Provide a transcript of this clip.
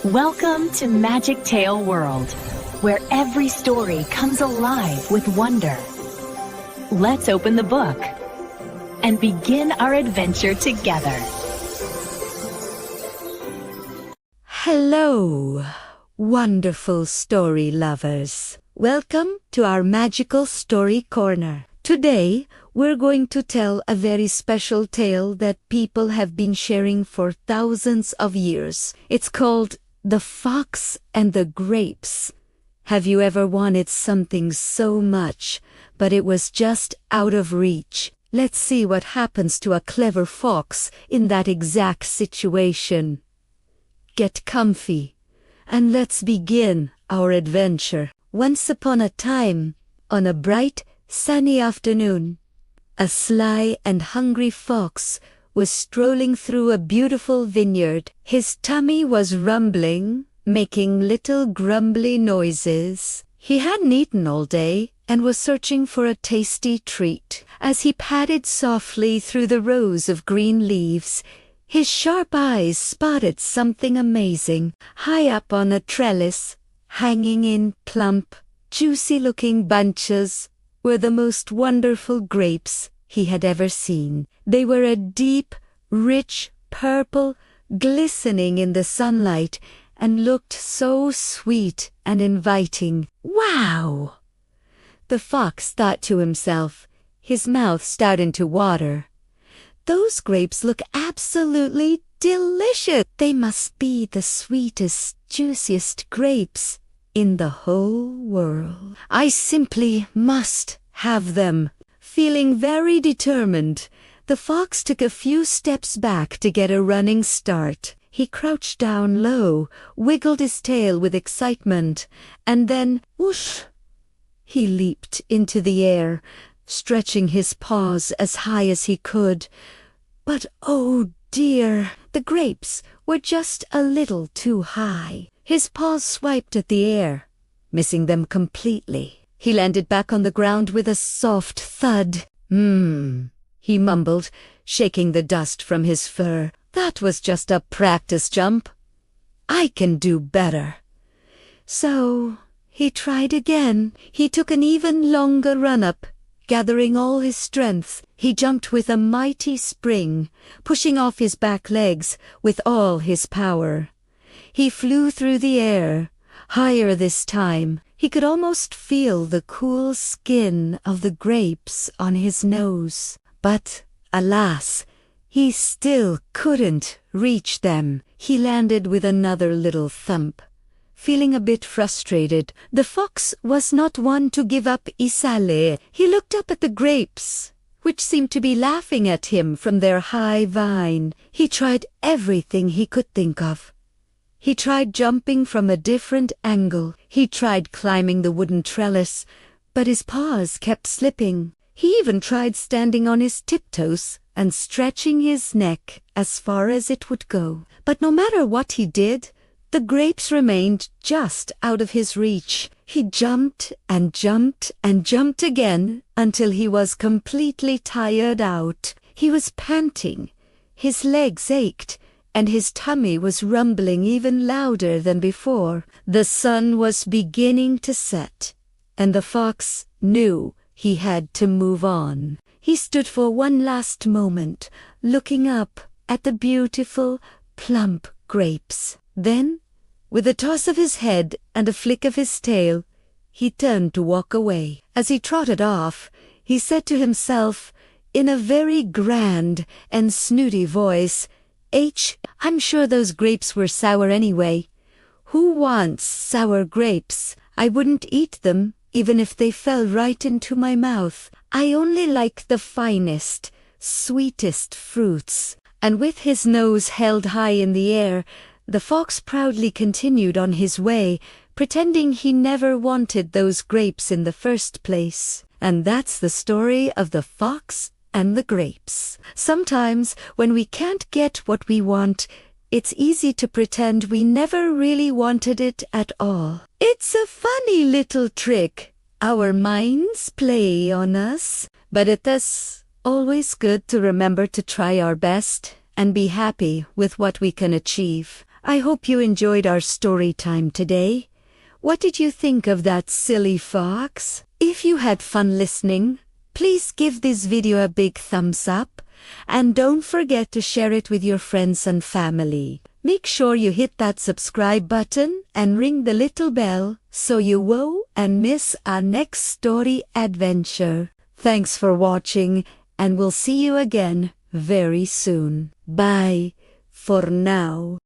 Welcome to Magic Tale World, where every story comes alive with wonder. Let's open the book and begin our adventure together. Hello, wonderful story lovers. Welcome to our magical story corner. Today, we're going to tell a very special tale that people have been sharing for thousands of years. It's called The Fox and the Grapes. Have you ever wanted something so much, but it was just out of reach? Let's see what happens to a clever fox in that exact situation. Get comfy, and let's begin our adventure. Once upon a time, on a bright, sunny afternoon, a sly and hungry fox was strolling through a beautiful vineyard. His tummy was rumbling, making little grumbly noises. He hadn't eaten all day and was searching for a tasty treat. As he padded softly through the rows of green leaves, his sharp eyes spotted something amazing. High up on a trellis, hanging in plump, juicy-looking bunches, were the most wonderful grapes he had ever seen. They were a deep, rich purple, glistening in the sunlight, and looked so sweet and inviting. Wow! The fox thought to himself, his mouth starting to water. Those grapes look absolutely delicious. They must be the sweetest, juiciest grapes in the whole world. I simply must have them. Feeling very determined, the fox took a few steps back to get a running start. He crouched down low, wiggled his tail with excitement, and then, whoosh! He leaped into the air, stretching his paws as high as he could. But oh dear, the grapes were just a little too high. His paws swiped at the air, missing them completely. He landed back on the ground with a soft thud. He mumbled, shaking the dust from his fur. That was just a practice jump. I can do better. So he tried again. He took an even longer run-up. Gathering all his strength, he jumped with a mighty spring, pushing off his back legs with all his power. He flew through the air, higher this time. He could almost feel the cool skin of the grapes on his nose. But, alas, he still couldn't reach them. He landed with another little thump. Feeling a bit frustrated, the fox was not one to give up easily. He looked up at the grapes, which seemed to be laughing at him from their high vine. He tried everything he could think of. He tried jumping from a different angle. He tried climbing the wooden trellis, but his paws kept slipping. He even tried standing on his tiptoes and stretching his neck as far as it would go. But no matter what he did, the grapes remained just out of his reach. He jumped and jumped and jumped again until he was completely tired out. He was panting. His legs ached, and his tummy was rumbling even louder than before. The sun was beginning to set, and the fox knew he had to move on. He stood for one last moment, looking up at the beautiful, plump grapes. Then, with a toss of his head and a flick of his tail, he turned to walk away. As he trotted off, he said to himself, in a very grand and snooty voice, I'm sure those grapes were sour anyway. Who wants sour grapes? I wouldn't eat them, even if they fell right into my mouth. I only like the finest, sweetest fruits. And with his nose held high in the air, the fox proudly continued on his way, pretending he never wanted those grapes in the first place. And that's the story of the fox and the grapes. Sometimes, when we can't get what we want, it's easy to pretend we never really wanted it at all. It's a funny little trick our minds play on us, but it is always good to remember to try our best and be happy with what we can achieve. I hope you enjoyed our story time today. What did you think of that silly fox? If you had fun listening, please give this video a big thumbs up and don't forget to share it with your friends and family. Make sure you hit that subscribe button and ring the little bell so you won't miss our next story adventure. Thanks for watching and we'll see you again very soon. Bye for now.